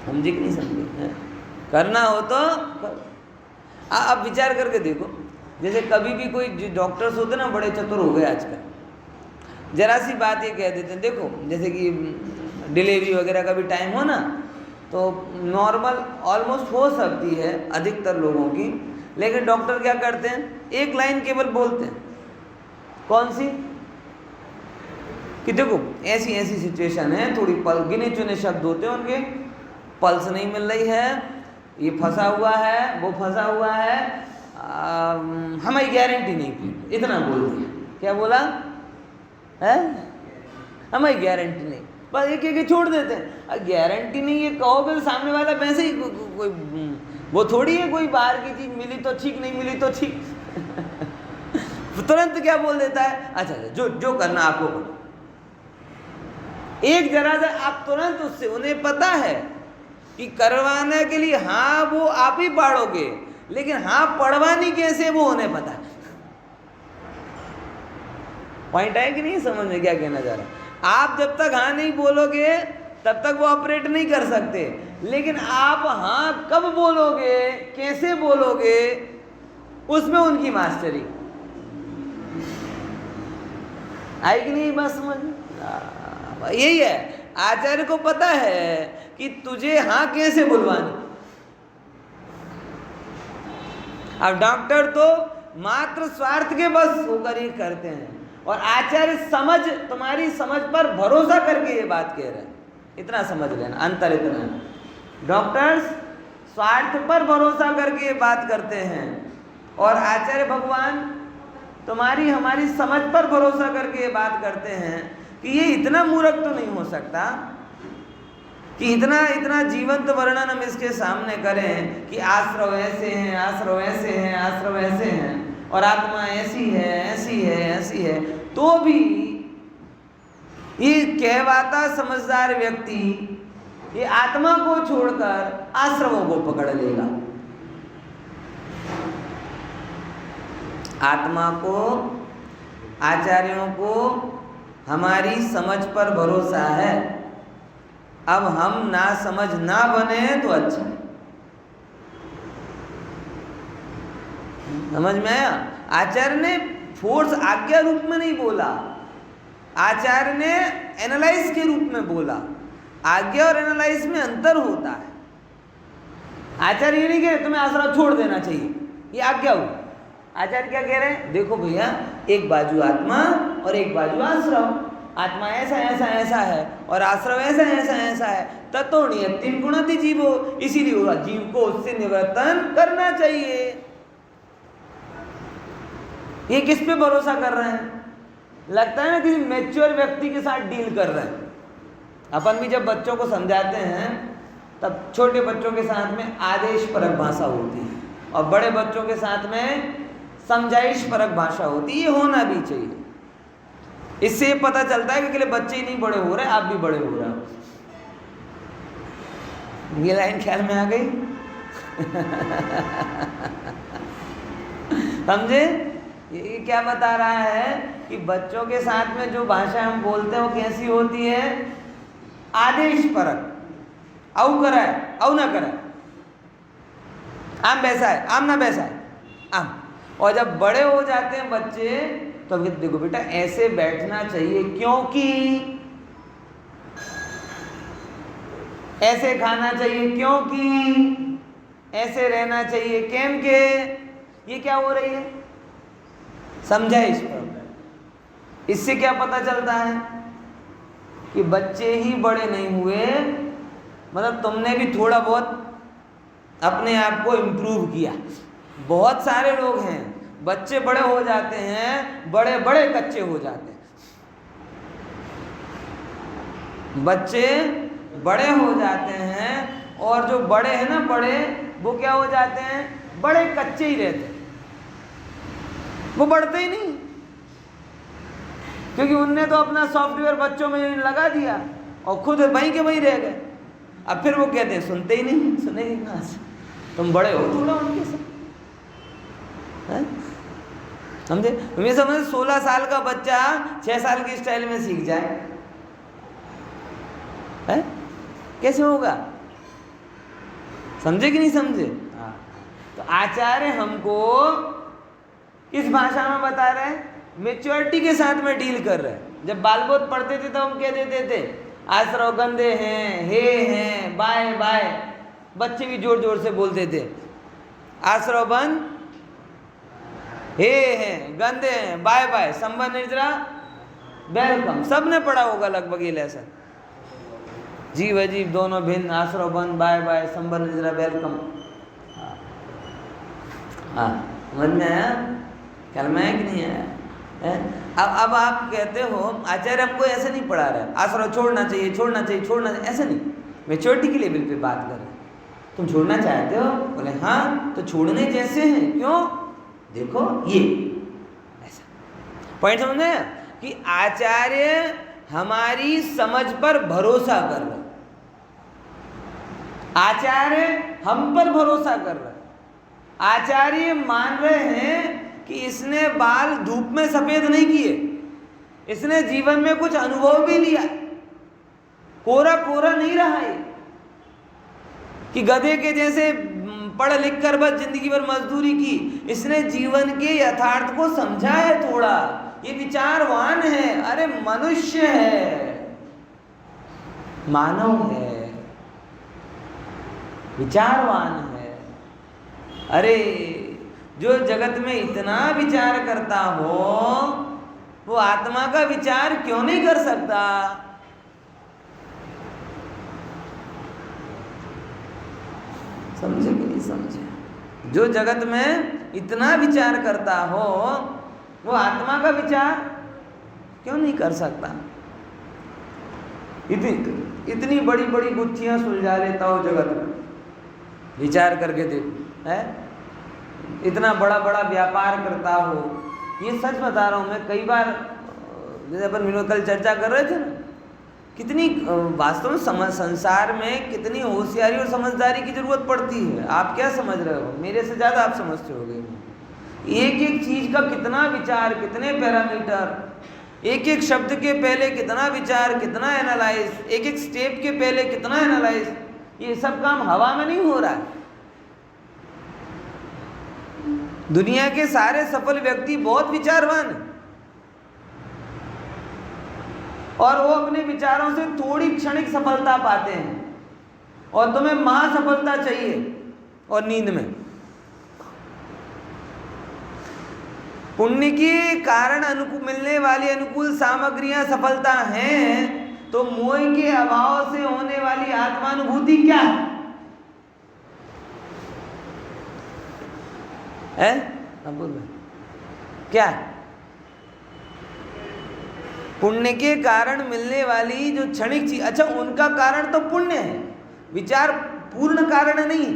समझे कि नहीं समझे? करना हो तो आप विचार करके देखो. जैसे कभी भी कोई डॉक्टर्स होते ना, बड़े चतुर हो गए आजकल. जरा सी बात ये कह देते हैं, देखो जैसे कि डिलीवरी वगैरह का भी टाइम हो ना, तो नॉर्मल ऑलमोस्ट हो सकती है अधिकतर लोगों की, लेकिन डॉक्टर क्या करते हैं, एक लाइन केवल बोलते हैं. कौन सी? कि देखो ऐसी ऐसी सिचुएशन है, थोड़ी गिने चुने शब्द होते हैं उनके, पल्स नहीं मिल रही है, ये फंसा हुआ है, वो फंसा हुआ है, हमारी गारंटी नहीं थी, इतना बोल दिया. क्या बोला है? हमारी गारंटी नहीं. बस एक एक छोड़ देते हैं. गारंटी नहीं ये कहोगे तो सामने वाला वैसे ही कोई वो थोड़ी है कोई बाहर की चीज मिली तो ठीक, नहीं मिली तो ठीक. तुरंत क्या बोल देता है, अच्छा जो जो करना आपको करो. एक जरा सा आप तुरंत उससे, उन्हें पता है कि करवाने के लिए हाँ वो आप ही पढ़ोगे, लेकिन हाँ पढ़वानी कैसे वो उन्हें पता है. पॉइंट है कि नहीं? समझ में क्या कहना चाह रहा हूं? आप जब तक हाँ नहीं बोलोगे तब तक वो ऑपरेट नहीं कर सकते, लेकिन आप हाँ कब बोलोगे, कैसे बोलोगे, उसमें उनकी मास्टरी. आई कि नहीं बात समझ? यही है, आचार्य को पता है कि तुझे हाँ कैसे बुलवानी. अब डॉक्टर तो मात्र स्वार्थ के बस होकर ही करते हैं। और आचार्य समझ, तुम्हारी समझ पर भरोसा करके ये बात कह रहे हैं, इतना समझ लेना, अंतर इतना है। डॉक्टर्स स्वार्थ पर भरोसा करके ये बात करते हैं, और आचार्य भगवान तुम्हारी हमारी समझ पर भरोसा करके ये बात करते हैं कि ये इतना मूर्ख तो नहीं हो सकता कि इतना इतना जीवंत वर्णन हम इसके सामने करें कि आश्रव ऐसे हैं, आश्रव ऐसे हैं, आश्रव ऐसे हैं, और आत्मा ऐसी है, ऐसी है, ऐसी है, तो भी ये कहवाता समझदार व्यक्ति ये आत्मा को छोड़कर आश्रवों को पकड़ लेगा। आत्मा को, आचार्यों को हमारी समझ पर भरोसा है। अब हम ना समझ ना बने तो अच्छा है। समझ में आया? आचार्य ने फोर्स आज्ञा रूप में नहीं बोला, आचार्य ने एनालाइज के रूप में बोला। आज्ञा और एनालाइज में अंतर होता है। आचार्य ये नहीं कह रहे तुम्हें आश्रम छोड़ देना चाहिए, ये आज्ञा हो। आचार्य क्या कह रहे हैं? देखो भैया, एक बाजू आत्मा और एक बाजू आश्रम। आत्मा ऐसा ऐसा ऐसा है और आश्रम ऐसा ऐसा ऐसा है। ततो नियतिम गुणति जीवो, इसीलिए होगा जीव को उससे निवर्तन करना चाहिए। ये किस पे भरोसा कर रहे हैं? लगता है ना किसी मैच्योर व्यक्ति के साथ डील कर रहे हैं। अपन भी जब बच्चों को समझाते हैं तब छोटे बच्चों के साथ में आदेश परक भाषा होती है और बड़े बच्चों के साथ में समझाइश परक भाषा होती है। ये होना भी चाहिए। इससे ये पता चलता है कि अकेले बच्चे ही नहीं बड़े हो रहे, आप भी बड़े हो रहे हो। ये लाइन ख्याल में आ गई? समझे? ये क्या बता रहा है कि बच्चों के साथ में जो भाषा हम बोलते हैं वो कैसी होती है? आदेश परक। औ करा है, औ ना करा है, आम बैसा है, आम ना बैसा है, आम। और जब बड़े हो जाते हैं बच्चे तो देखो बेटा ऐसे बैठना चाहिए क्योंकि, ऐसे खाना चाहिए क्योंकि, ऐसे रहना चाहिए केम के। ये क्या हो रही है? समझाइश पर। इससे क्या पता चलता है कि बच्चे ही बड़े नहीं हुए, मतलब तुमने भी थोड़ा बहुत अपने आप को इम्प्रूव किया। बहुत सारे लोग हैं बच्चे बड़े हो जाते हैं, बड़े बड़े कच्चे हो जाते हैं। बच्चे बड़े हो जाते हैं और जो बड़े हैं ना बड़े, वो क्या हो जाते हैं? बड़े कच्चे ही रहते हैं, वो बढ़ते ही नहीं, क्योंकि उनने तो अपना सॉफ्टवेयर बच्चों में लगा दिया और खुद वहीं के वहीं रह गए। अब फिर वो कहते हैं सुनते ही नहीं, सुनेंगे कहाँ से? तुम बड़े हो थोड़ा उनके साथ, समझे? तुम्हें समझ 16 साल का बच्चा 6 साल की स्टाइल में सीख जाए, है? कैसे होगा? समझे कि नहीं समझे? हाँ। तो आचार्य हमको किस भाषा में बता रहे हैं? मेच्योरिटी के साथ में डील कर रहे हैं। जब बाल बोध पढ़ते थे तो हम कह देते थे आश्रव गंदे हैं, हे हैं, बाय बाय। बच्चे भी जोर जोर से बोलते थे आश्रव बंद, हे हैं, गंदे हैं, बाय बाय, संबंध निद्रा, वेलकम। सबने पढ़ा होगा लगभग ये लेसन। जीव अजीब दोनों भिन्न, आश्रव बंद, बाय बाय, संबंध निद्रा, वेलकम। हाँ, समझ में आया? ख्याल में है कि नहीं आया? अब आप कहते हो आचार्य हमको ऐसे नहीं पढ़ा रहे, आश्रव छोड़ना चाहिए, छोड़ना चाहिए, छोड़ना चाहिए, ऐसे नहीं। मैच्योरिटी के लेवल पे बात कर रहे हैं। तुम छोड़ना चाहते हो? बोले हाँ, तो छोड़ने जैसे हैं। क्यों? देखो ये ऐसा पॉइंट समझ में कि आचार्य हमारी समझ पर भरोसा कर रहे, आचार्य हम पर भरोसा कर रहे। आचार्य मान रहे हैं कि इसने बाल धूप में सफेद नहीं किए, इसने जीवन में कुछ अनुभव भी लिया, कोरा कोरा नहीं रहा है कि गधे के जैसे पढ़ लिख कर बस जिंदगी भर मजदूरी की। इसने जीवन के यथार्थ को समझा है थोड़ा, ये विचारवान है। अरे मनुष्य है, मानव है, विचारवान है। अरे जो जगत में इतना विचार करता हो वो आत्मा का विचार क्यों नहीं कर सकता? समझे कि नहीं समझे? जो जगत में इतना विचार करता हो वो आत्मा का विचार क्यों नहीं कर सकता? इतनी बड़ी बड़ी गुत्थियां सुलझा लेता हो जगत में, विचार करके देखो, है? इतना बड़ा बड़ा व्यापार करता हो, ये सच बता रहा हूँ मैं। कई बार जैसे अपन मिलो कल चर्चा कर रहे थे ना, कितनी वास्तव में संसार में कितनी होशियारी और समझदारी की जरूरत पड़ती है। आप क्या समझ रहे हो, मेरे से ज़्यादा आप समझते होगे। एक एक चीज़ का कितना विचार, कितने पैरामीटर, एक एक शब्द के पहले कितना विचार, कितना एनालाइज, एक एक स्टेप के पहले कितना एनालाइज, ये सब काम हवा में नहीं हो रहा है। दुनिया के सारे सफल व्यक्ति बहुत विचारवान हैं और वो अपने विचारों से थोड़ी क्षणिक सफलता पाते हैं, और तुम्हें महासफलता चाहिए और नींद में। पुण्य के कारण मिलने वाली अनुकूल सामग्रियां सफलता हैं, तो मोह के अभाव से होने वाली आत्मानुभूति क्या है? बोल क्या? पुण्य के कारण मिलने वाली जो क्षणिक चीज, अच्छा उनका कारण तो पुण्य है, विचार पूर्ण कारण नहीं,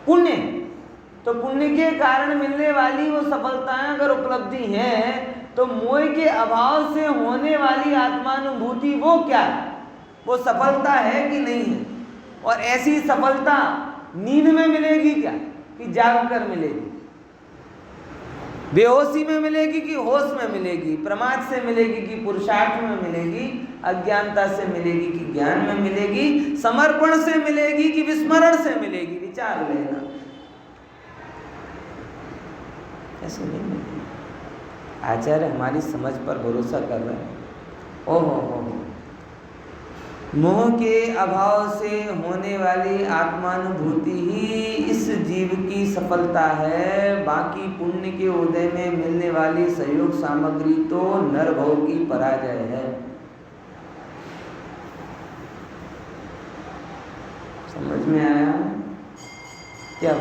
पुण्य। तो पुण्य के कारण मिलने वाली वो सफलताएं अगर उपलब्धि हैं, तो मोह के अभाव से होने वाली आत्मानुभूति वो क्या है? वो सफलता है कि नहीं है? और ऐसी सफलता नींद में मिलेगी क्या कि जाग कर मिलेगी? बेहोशी में मिलेगी कि होश में मिलेगी? प्रमाद से मिलेगी कि पुरुषार्थ में मिलेगी? अज्ञानता से मिलेगी कि ज्ञान में मिलेगी? समर्पण से मिलेगी कि विस्मरण से मिलेगी? विचार लेना। ऐसे नहीं मिलेगी। आचार्य हमारी समझ पर भरोसा कर रहे हैं। ओहो, मोह के अभाव से होने वाली आत्मानुभूति ही इस जीव की सफलता है, बाकी पुण्य के उदय में मिलने वाली सहयोग सामग्री तो नरभव की पराजय है। समझ में आया क्या?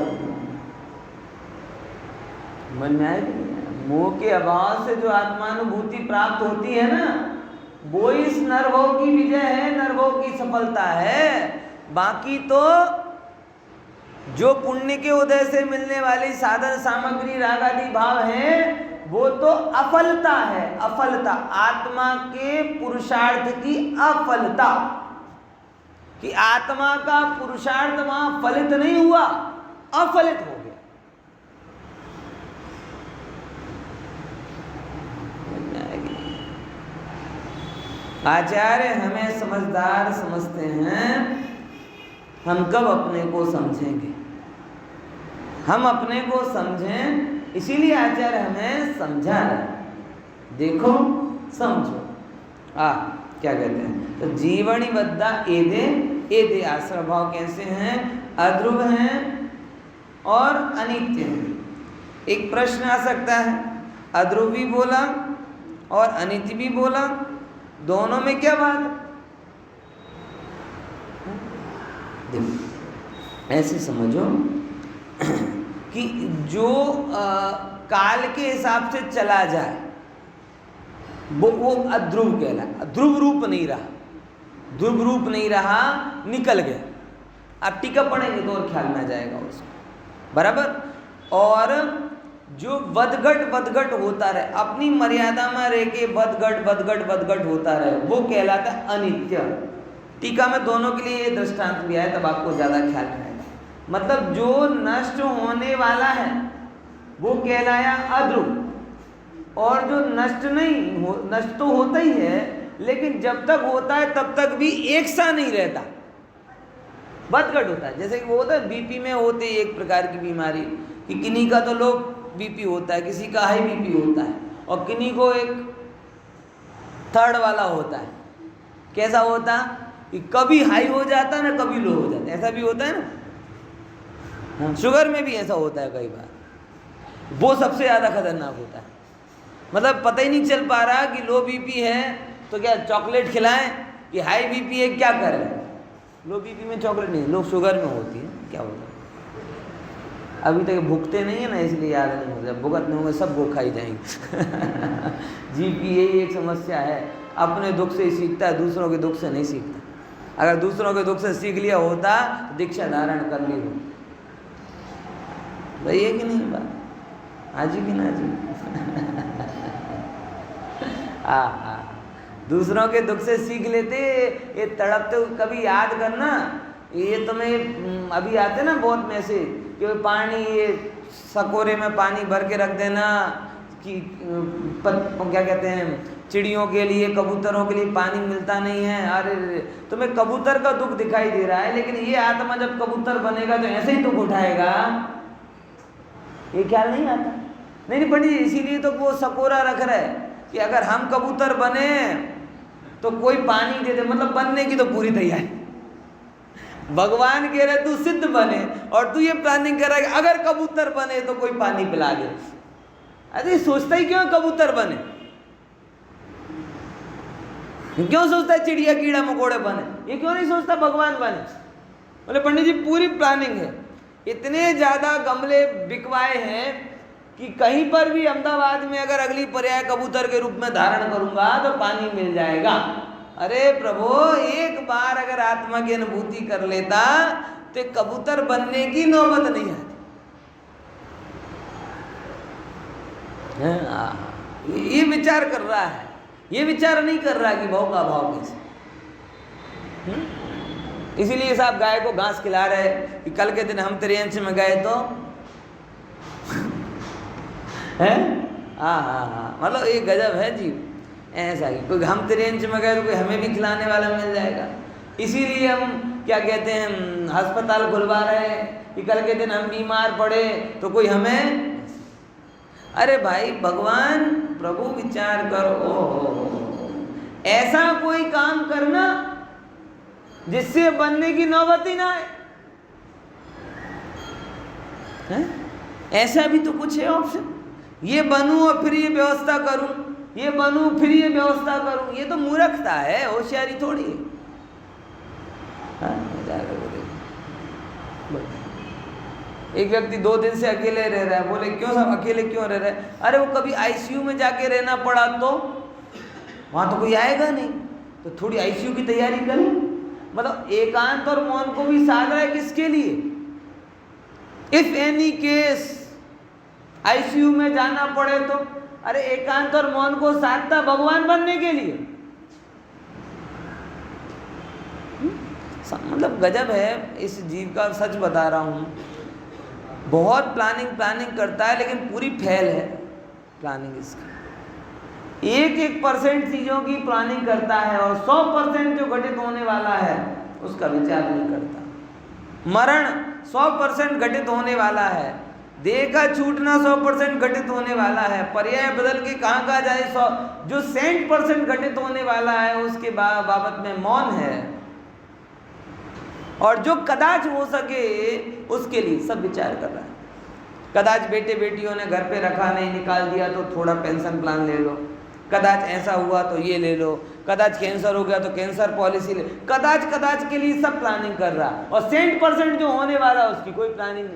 मन में आया? मोह के अभाव से जो आत्मानुभूति प्राप्त होती है ना, वो इस नरभव की विजय है, नरभव की सफलता है। बाकी तो जो पुण्य के उदय से मिलने वाली साधन सामग्री राग आदि भाव है, वो तो अफलता है, अफलता, आत्मा के पुरुषार्थ की अफलता, कि आत्मा का पुरुषार्थ वहां फलित नहीं हुआ, अफलित हो गया। आचार्य हमें समझदार समझते हैं, हम कब अपने को समझेंगे? हम अपने को समझें, इसीलिए आचार्य हमें समझा रहे। देखो समझो, क्या कहते हैं? तो जीवनी बद्धा एदे, एदे आश्रय भाव कैसे हैं? अध्रुव हैं और अनित्य हैं। एक प्रश्न आ सकता है, अध्रुव भी बोला और अनित्य भी बोला, दोनों में क्या बात है? देखो ऐसे समझो कि जो काल के हिसाब से चला जाए वो अध्रुव कहलाए। ध्रुव रूप नहीं रहा, ध्रुव रूप नहीं रहा, निकल गया। अब टीका पढ़ेंगे तो और ख्याल में आ जाएगा उसको, बराबर। और जो बदघट होता रहे, अपनी मर्यादा में रह के बदघट होता रहे, वो कहलाता है अनित्य। टीका में दोनों के लिए ये दृष्टांत भी आया, तब आपको ज्यादा ख्याल में आएगा। मतलब जो नष्ट होने वाला है वो कहलाया अध्रुव, और जो नष्ट नहीं हो, नष्ट तो होता ही है, लेकिन जब तक होता है तब तक भी एक सा नहीं रहता, बदघट होता है। जैसे कि वो होता है बीपी में होते एक प्रकार की बीमारी, कि किन्हीं का तो लो बीपी होता है, किसी का हाई बीपी होता है, और किन्हीं को एक थर्ड वाला होता है। कैसा होता कि कभी हाई हो जाता है ना, कभी लो हो जाता है, ऐसा भी होता है ना। शुगर में भी ऐसा होता है कई बार, वो सबसे ज़्यादा खतरनाक होता है। मतलब पता ही नहीं चल पा रहा कि लो बीपी है तो क्या चॉकलेट खिलाएं, कि हाई बीपी है क्या करें। लो बीपी में चॉकलेट नहीं, लो शुगर में होती है, क्या होता है। अभी तक भुगते नहीं है ना, इसलिए याद नहीं होता। भुगत नहीं होंगे सब वो खाई जाएंगे। जीव की यही एक समस्या है, अपने दुख से ही सीखता है, दूसरों के दुख से नहीं सीखता। अगर दूसरों के दुख से सीख लिया होता तो दीक्षा धारण कर ली हो। भाई ये कि नहीं बात, हाजी की ना जी। दूसरों के दुख से सीख लेते। ये तड़पते कभी याद करना, ये तुम्हें अभी आते ना बहुत मैसेज कि पानी, ये सकोरे में पानी भर के रख देना, कि क्या कहते हैं, चिड़ियों के लिए, कबूतरों के लिए पानी मिलता नहीं है। अरे तुम्हें कबूतर का दुख दिखाई दे रहा है, लेकिन ये आत्मा जब कबूतर बनेगा तो ऐसे ही दुख उठाएगा, ये ख्याल नहीं आता। नहीं पंडित जी, इसीलिए तो वो सकोरा रख रहा है कि अगर हम कबूतर बने तो कोई पानी दे दे, मतलब बनने की तो पूरी तैयारी। भगवान कह रहे तू सिद्ध बने और तू ये प्लानिंग कर रहा है कि अगर कबूतर बने तो कोई पानी पिला दे। अरे सोचता ही क्यों कबूतर बने, क्यों सोचता है चिड़िया कीड़ा मकोड़े बने, ये क्यों नहीं सोचता भगवान बने। बोले पंडित जी पूरी प्लानिंग है, इतने ज्यादा गमले बिकवाए हैं कि कहीं पर भी अहमदाबाद में अगर अगली पर्याय कबूतर के रूप में धारण करूंगा तो पानी मिल जाएगा। अरे प्रभु, एक बार अगर आत्मा की अनुभूति कर लेता तो कबूतर बनने की नौबत नहीं आती। ये विचार कर रहा है, ये विचार नहीं कर रहा कि भाव का भाव कैसे। इसीलिए साहब गाय को घास खिला रहे कि कल के दिन हम तेरे अंश में गए तो है। मतलब ये गजब है जी, ऐसा ही कोई हम तेरे अंश में गए तो कोई हमें भी खिलाने वाला मिल जाएगा। इसीलिए हम क्या कहते हैं, अस्पताल खुलवा रहे हैं कि कल के दिन हम बीमार पड़े तो कोई हमें। अरे भाई भगवान प्रभु विचार करो, ऐसा कोई काम करना जिससे बनने की नौबत ही ना आए। ऐसा भी तो कुछ है ऑप्शन, ये बनूं और फिर ये व्यवस्था करूं, ये बनूं फिर ये व्यवस्था करूं, ये तो मूर्खता है, होशियारी थोड़ी है। एक व्यक्ति 2 दिन से अकेले रह रहा है। बोले क्यों साहब अकेले क्यों रह रहे हैं? अरे वो कभी आईसीयू में जाके रहना पड़ा तो वहां तो कोई आएगा नहीं, तो थोड़ी आईसीयू की तैयारी करें। मतलब एकांत और मौन को भी साध रहा है किसके लिए? इफ एनी केस आईसीयू में जाना पड़े तो, अरे एकांत और मौन को साधता भगवान बनने के लिए। मतलब गजब है इस जीव का, सच बता रहा हूं। बहुत प्लानिंग करता है लेकिन पूरी फेल है प्लानिंग इसकी। 1% चीजों की प्लानिंग करता है और 100% जो घटित होने वाला है उसका विचार नहीं करता। मरण 100% घटित होने वाला है, देह का छूटना 100% घटित होने वाला है, पर्याय बदल के कहाँ जाए 100, जो 100% घटित होने वाला है उसके बाबत में मौन है, और जो कदाच हो सके उसके लिए सब विचार कर रहा है। कदाच बेटे बेटियों ने घर पे रखा नहीं, निकाल दिया तो थोड़ा पेंशन प्लान ले लो, कदाच ऐसा हुआ तो ये ले लो, कदाच कैंसर हो गया तो कैंसर पॉलिसी ले, कदाच के लिए सब प्लानिंग कर रहा, और 100% जो होने वाला उसकी कोई प्लानिंग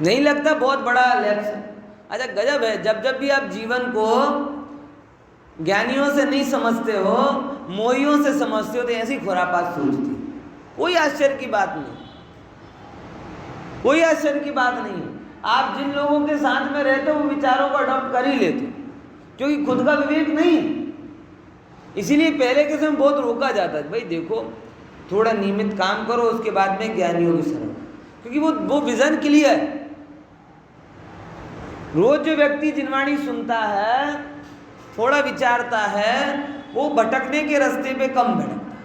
नहीं लगता बहुत बड़ा लक्ष्य। अच्छा गजब है, जब भी आप जीवन को ज्ञानियों से नहीं समझते हो, मोहियों से समझते हो तो ऐसी खुरापात सोचती। कोई आश्चर्य की बात नहीं, कोई आश्चर्य की बात नहीं है। आप जिन लोगों के साथ में रहते हो वो विचारों को अडॉप्ट कर ही लेते, क्योंकि खुद का विवेक नहीं। इसीलिए पहले के समय बहुत रोका जाता है, भाई देखो थोड़ा नियमित काम करो, उसके बाद में ज्ञानियों की शरण, क्योंकि वो विजन क्लियर है। रोज जो व्यक्ति जिनवाणी सुनता है, थोड़ा विचारता है, वो भटकने के रास्ते पे कम भटकता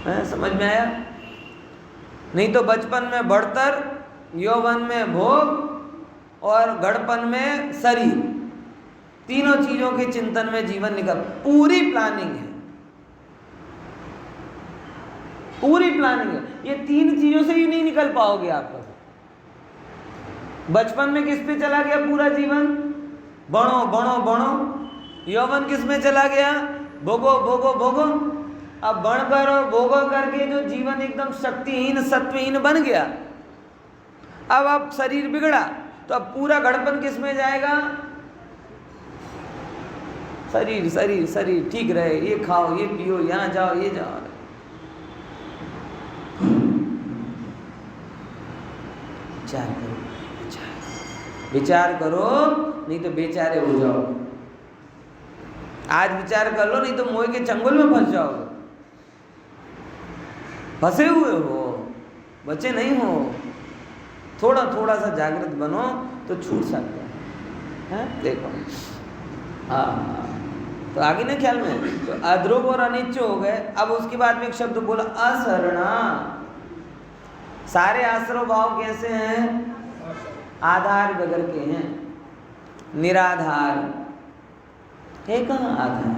है। समझ में आया? नहीं तो बचपन में बढ़तर, यौवन में भोग और गढ़पन में शरीर, तीनों चीजों के चिंतन में जीवन निकल। पूरी प्लानिंग है, पूरी प्लानिंग है। ये 3 चीजों से ही नहीं निकल पाओगे आप। बचपन में किस पे चला गया पूरा जीवन? बणो बणो बणो। यौवन किस में चला गया? भोगो भोगो भोगो। अब बढ़कर और भोगो करके जो जीवन एकदम शक्तिहीन सत्वहीन बन गया, अब शरीर बिगड़ा, तो अब पूरा गड़पन किस में जाएगा? शरीर शरीर शरीर ठीक रहे, ये खाओ ये पियो, यहाँ जाओ ये जाओ। विचार करो, विचार करो, नहीं तो बेचारे हो जाओ। आज विचार कर लो, नहीं तो मोह के चंगुल में फंस जाओगे। फंसे हुए हो, बचे नहीं हो। थोड़ा थोड़ा सा जागृत बनो तो छूट सकते हैं। देखो हाँ, तो आगे ना ख्याल में तो अध्रुव और अनिच्च हो गए। अब उसके बाद में एक शब्द बोला असरणा। सारे आश्रव भाव कैसे हैं? आधार बगैर के हैं, निराधार है। कहाँ आधार?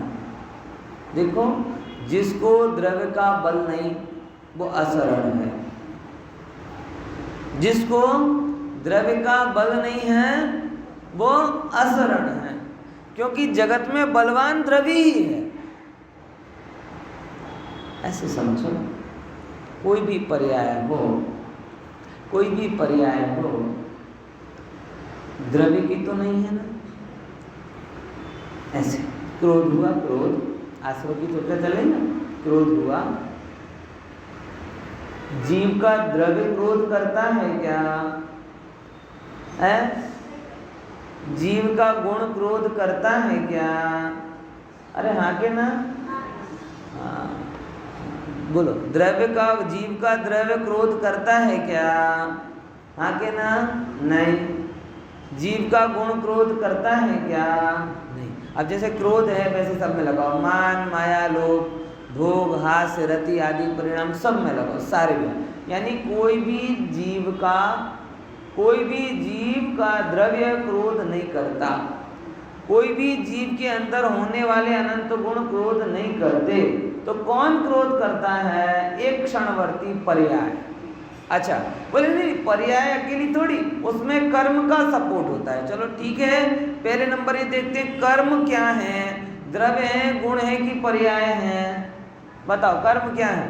देखो, जिसको द्रव्य का बल नहीं वो असरण है। जिसको द्रव्य का बल नहीं है वो असरण है, क्योंकि जगत में बलवान द्रव्य ही है। ऐसे समझो, कोई भी पर्याय हो, कोई भी पर्याय हो, द्रव्य की तो नहीं है ना। ऐसे क्रोध हुआ, क्रोध आश्रव की चर्चा चले ना। क्रोध हुआ, जीव का द्रव्य क्रोध करता है क्या? है? जीव का गुण क्रोध करता है क्या? अरे हाँ के ना? हाँ बोलो, द्रव्य का, जीव का द्रव्य क्रोध करता है क्या? हाँ के ना? नहीं। जीव का गुण क्रोध करता है क्या? नहीं। अब जैसे क्रोध है वैसे सब में लगाओ, मान माया लोभ भोग हास्य रति आदि परिणाम सब में लगाओ, सारे में। यानी कोई भी जीव का द्रव्य क्रोध नहीं करता। कोई भी जीव के अंदर होने वाले अनंत गुण क्रोध नहीं करते। तो कौन क्रोध करता है? एक क्षणवर्ती पर्याय। अच्छा बोले नहीं, पर्याय अकेली थोड़ी, उसमें कर्म का सपोर्ट होता है। चलो ठीक है, पहले नंबर ये देखते हैं कर्म क्या है। द्रव्य है, गुण है कि पर्याय है? बताओ कर्म क्या है?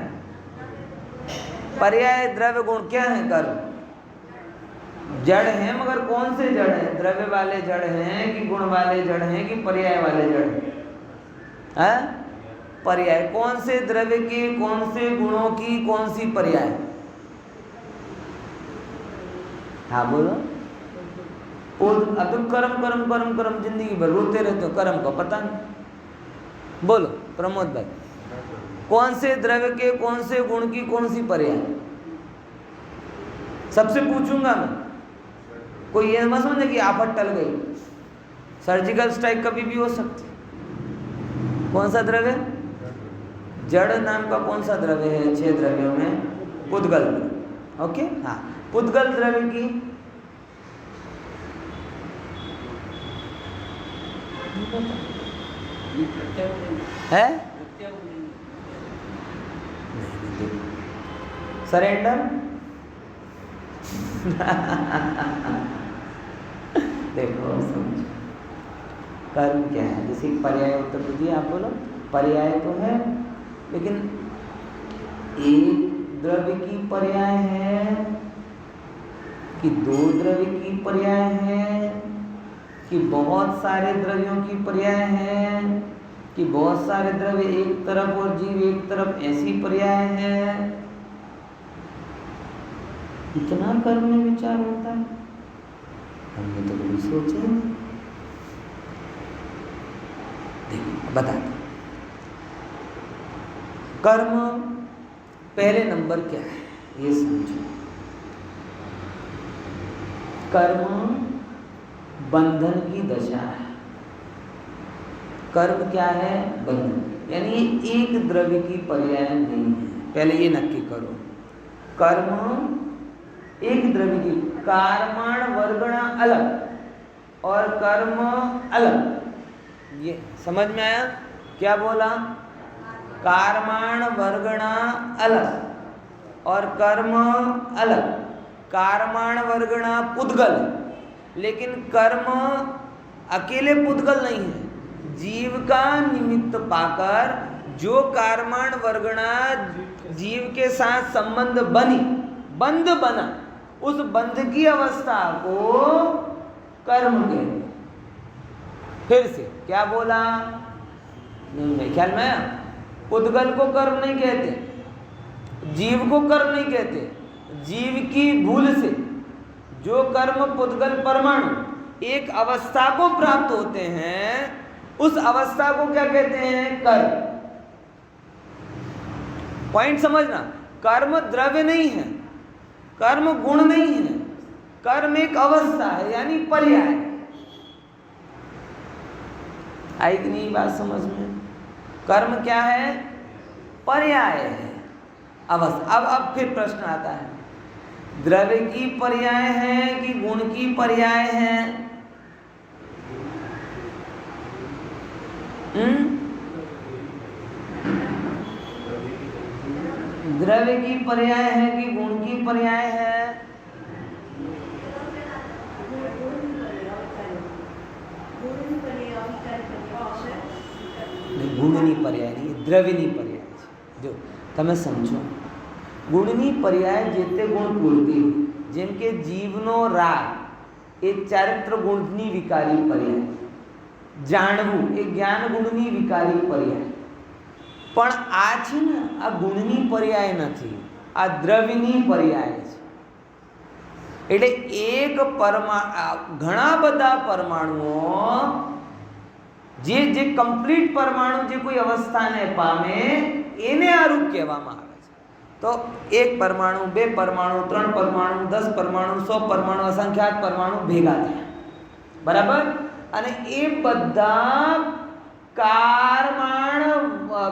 पर्याय द्रव्य गुण क्या है? कर्म जड़ है, मगर कौन से जड़ है? द्रव्य वाले जड़ हैं कि गुण वाले जड़ हैं कि पर्याय वाले जड़ हैं? पर्याय। कौन से द्रव्य की, कौन से गुणों की, कौन सी पर्याय? हाँ बोलो। अब तुम कर्म कर्म कर्म कर्म जिंदगी भर रोते रहते हो, कर्म का पता नहीं। बोलो प्रमोद भाई, कौन से द्रव्य के, कौन से गुण की, कौन सी पर्याय? सबसे पूछूंगा मैं, कोई ये मत समझे कि आफत टल गई। सर्जिकल स्ट्राइक कभी भी हो सकती। कौन सा द्रव्य? जड़ नाम का कौन सा द्रव्य है 6 द्रव्यों में? पुद्गल। ओके हाँ, पुद्गल द्रव्य की है? सरेंडर देखो समझो कर्म क्या है। जैसे पर्याय उत्तर दीजिए, आप बोलो पर्याय तो है, लेकिन एक द्रव्य की पर्याय है कि 2 द्रव्य की पर्याय है कि बहुत सारे द्रव्यों की पर्याय है कि बहुत सारे द्रव्य एक तरफ और जीव एक तरफ, ऐसी पर्याय है? इतना कर्म में विचार होता है, हमने तो कभी सोचा नहीं। देखो बताते, कर्म पहले नंबर क्या है ये समझो। कर्म बंधन की दशा है। कर्म क्या है? बंधन। यानी एक द्रव्य की पर्याय नहीं है, पहले ये नक्की करो। कर्म एक द्रव्य की, कर्मण वर्गणा अलग और कर्म अलग। ये समझ में आया? क्या बोला? कर्मण वर्गणा अलग और कर्म अलग। कर्माण वर्गणा पुद्गल, लेकिन कर्म अकेले पुद्गल नहीं है। जीव का निमित्त पाकर जो कर्माण वर्गणा जीव के साथ संबंध बंध बना, उस बंध की अवस्था को कर्म कहते। फिर से क्या बोला, नहीं ख्याल में आया? पुद्गल को कर्म नहीं कहते, जीव को कर्म नहीं कहते। जीव की भूल से जो कर्म पुद्गल परमाणु एक अवस्था को प्राप्त होते हैं, उस अवस्था को क्या कहते हैं? कर्म। पॉइंट समझना, कर्म द्रव्य नहीं है, कर्म गुण नहीं है, कर्म एक अवस्था है, यानी पर्याय। आई कि नहीं बात समझ में? कर्म क्या है? पर्याय है, अवस्था। अब फिर प्रश्न आता है, द्रव्य की पर्याय है कि गुण की पर्याय है? द्रव्य की पर्याय है कि गुण की पर्याय है? ગુણની પર્યાય નહીં, દ્રવ્યની પર્યાય છે। જો તમે સમજો, ગુણની પર્યાય જે તે ગુણ પૂરતી, જેમ કે જીવનો રાગ એ ચારિત્ર ગુણની વિકારી પર્યાય, જાણવું એ જ્ઞાન ગુણની વિકારી પર્યાય। પણ આ છે ને, આ ગુણની પર્યાય નથી, આ દ્રવ્યની પર્યાય છે। એટલે એક ઘણા બધા પરમાણુઓ જે કમ્પ્લીટ પરમાણુ જે કોઈ અવસ્થાને પામે એને આ રૂપ કહેવામાં આવે છે। તો એક પરમાણુ, બે પરમાણુ, 3 પરમાણુ, 10 પરમાણુ, 100 પરમાણુ, અસંખ્યાત પરમાણુ ભેગા થયા, બરાબર? અને એ બધા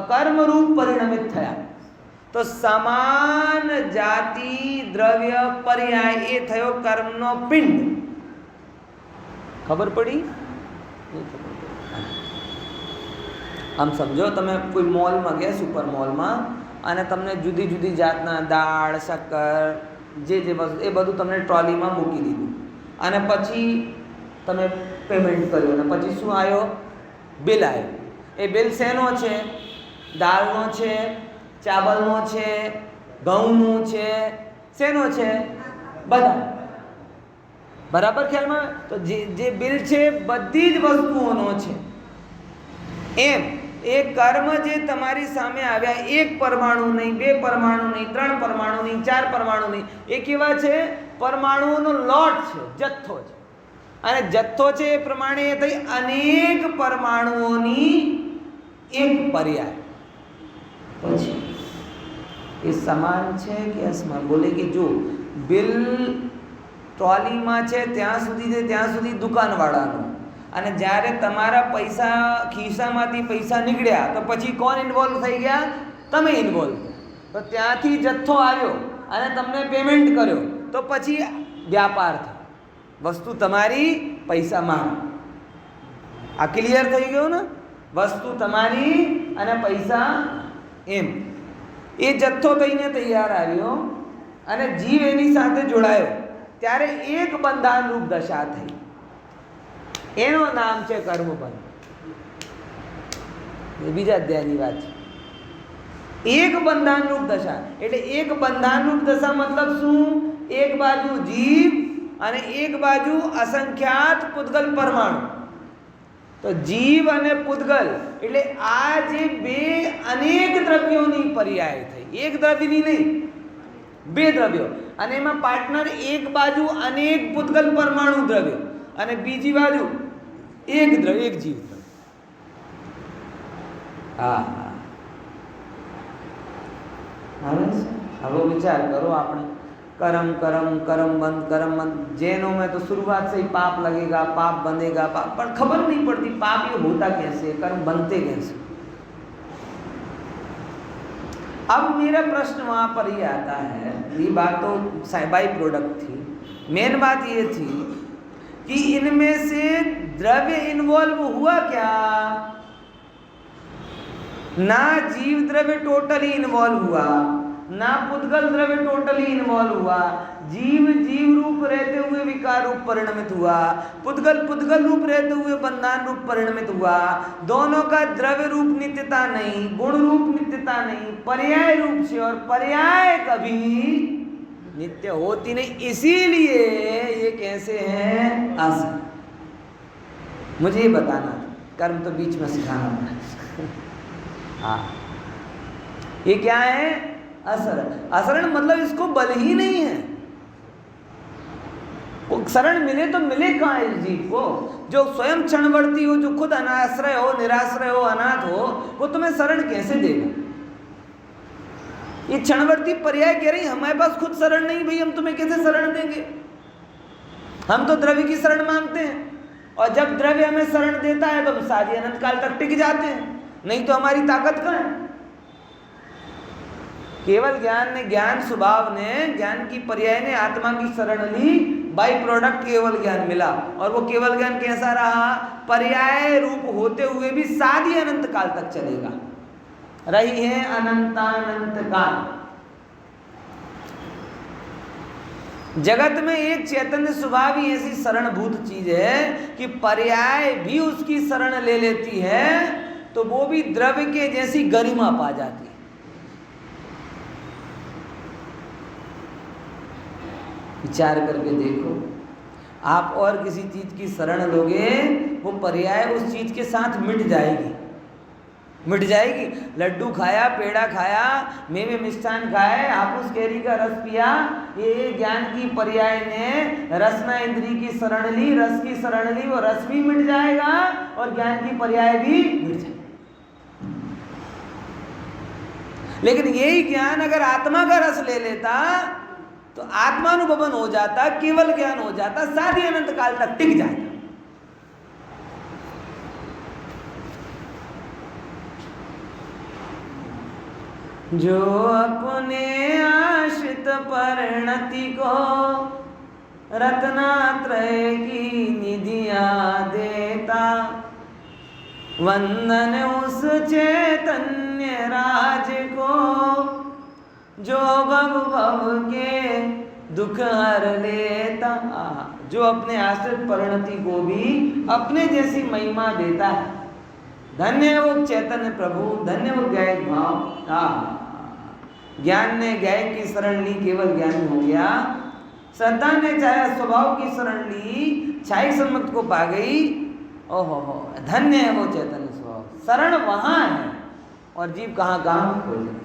કર્મરૂપ પરિણમિત થયા। તો સમાન જાતિ દ્રવ્ય પર્યાય એ થયો કર્મનો પિંડ। ખબર પડી? આમ સમજો, તમે કોઈ મોલમાં ગયા, સુપર મોલમાં, અને તમને જુદી જુદી જાતના દાળ, શક્કર, જે વસ્તુ એ બધું તમને ટ્રોલીમાં મૂકી દીધું, અને પછી તમે પેમેન્ટ કર્યું, અને પછી શું આવ્યો? બિલ આવ્યું। એ બિલ શેનો છે? દાળનો છે, ચાવલનો છે, ઘઉંનું છે, શેનો છે? બધા, બરાબર ખ્યાલમાં? તો જે બિલ છે બધી જ વસ્તુઓનો છે। એમ એ કર્મ જે તમારી સામે આવ્યા, એક પરમાણુ નહીં, બે પરમાણુ નહીં, 3 પરમાણુ નહીં, 4 પરમાણુ નહીં, એ કેવા છે? પરમાણુઓનો લોટ છે, જથ્થો છે। અને જથ્થો છે એ પ્રમાણે એ થઈ અનેક પરમાણુઓની એક પર્યાય। પછી એ સમાન છે કે અસમાન? બોલે કે જો બિલ ટ્રોલીમાં છે ત્યાં સુધી દુકાનવાળાનો, અને જ્યારે તમારા પૈસા ખિસ્સામાંથી પૈસા નીકળ્યા તો પછી કોણ ઇન્વોલ્વ થઈ ગયા? તમે ઇન્વોલ્વ થયા। તો ત્યાંથી જથ્થો આવ્યો અને તમને પેમેન્ટ કર્યો, તો પછી વ્યાપાર થયો, વસ્તુ તમારી, પૈસા મારા। આ ક્લિયર થઈ ગયું ને? વસ્તુ તમારી અને પૈસા એમ। એ જથ્થો થઈને તૈયાર આવ્યો અને જીવ એની સાથે જોડાયો, ત્યારે એક બંધાનરૂપ દશા થઈ, એનું નામ છે કર્મબંધ। એ બીજા અધ્યાયની વાત છે। એક બંધાનરૂપ દશા એટલે એક બંધાનરૂપ દશા મતલબ શું? એક બાજુ જીવ અને એક બાજુ અસંખ્યાત પુદ્ગલ પરમાણુ। તો જીવ અને પુદ્ગલ એટલે આ જે બે અનેક દ્રવ્યોની પર્યાય થઈ, એક દ્રવ્યની નહીં, બે દ્રવ્યો, અને એમાં પાર્ટનર એક બાજુ અનેક પુદ્ગલ પરમાણુ દ્રવ્યો, અને બીજી બાજુ એક દ્રવ્ય, એક જીવ દ્રવ્ય। હા, હવે વિચાર કરો, આપણે कर्म बंद, जैनों में तो शुरुआत से ही पाप लगेगा, पाप बंधेगा, पाप, पर खबर नहीं पड़ती पाप ये होता कैसे, कर्म बनते कैसे। अब मेरा प्रश्न वहां पर ये आता है, ये बात तो बाई प्रोडक्ट थी, मेन बात ये थी कि इनमें से द्रव्य इन्वॉल्व हुआ क्या? ना जीव द्रव्य टोटली इन्वॉल्व हुआ, ना पुद्गल द्रव्य टोटली इन्वॉल्व हुआ, जीव जीव रूप रहते हुए विकार रूप परिणमित हुआ, पुद्गल पुद्गल रूप रहते हुए बंधन रूप परिणमित हुआ, दोनों का द्रव्य रूप नित्यता नहीं, गुण रूप नित्यता नहीं, पर्याय रूप से, और पर्याय कभी नित्य होती नहीं, इसीलिए ये कैसे हैं असर। मुझे ये बताना था, कर्म तो बीच में सिखाना पड़ा। हाँ, ये क्या है? असरण। असरण मतलब इसको बल ही नहीं है। वो शरण मिले तो मिले कहाँ इस जीव को? जो स्वयं क्षणवर्ती हो, जो खुद अनाश्रय हो, निराश्रय हो, अनाथ हो, वो तुम्हें शरण कैसे देगा? ये क्षणवर्ती पर्याय कह रही हमारे पास खुद शरण नहीं, भाई हम तुम्हें कैसे शरण देंगे? हम तो द्रव्य की शरण मांगते हैं, और जब द्रव्य हमें शरण देता है तो हम सारी अनंत काल तक टिक जाते हैं, नहीं तो हमारी ताकत कहाँ है? केवल ज्ञान ने, ज्ञान स्वभाव ने, ज्ञान की पर्याय ने आत्मा की शरण ली, बाई प्रोडक्ट केवल ज्ञान मिला, और वो केवल ज्ञान कैसा रहा? पर्याय रूप होते हुए भी सारी अनंत काल तक चलेगा, रही है अनंतानंत काल। जगत में एक चैतन्य स्वभाव ही ऐसी शरणभूत चीज है कि पर्याय भी उसकी शरण ले लेती है तो वो भी द्रव्य के जैसी गरिमा पा जाती है। विचार करके देखो, आप और किसी चीज की शरण लोगे, वो पर्याय उस चीज के साथ मिट जाएगी, मिट जाएगी। लड्डू खाया, पेड़ा खाया, मेवे मिष्ठान खाए, हापुस कैरी का रस पिया, ये ज्ञान की पर्याय ने रसना इंद्री की शरण ली, रस की शरण ली, वो रस भी मिट जाएगा और ज्ञान की पर्याय भी मिट जाएगी। लेकिन यही ज्ञान अगर आत्मा का रस ले लेता तो आत्मानुभवन हो जाता, केवल ज्ञान हो जाता, सारी अनंत काल तक टिक जाता। जो अपने आश्रित परिणति को रत्नात्रय की निधियां देता, वंदन उस चैतन्य राज को जो भव भव के दुख हर लेता। जो अपने आश्रित परिणति को भी अपने जैसी महिमा देता है। धन्य वो चैतन्य प्रभु, धन्य वो गायक भाव। ज्ञान ने गायक की शरण ली, केवल ज्ञानी हो गया। श्रद्धा ने चाहे स्वभाव की शरण ली, छाई सम्मत को पा गई। ओहो हो, धन्य है वो चैतन्य स्वभाव। शरण वहां है और जीव कहाँ कहाँ खोजे।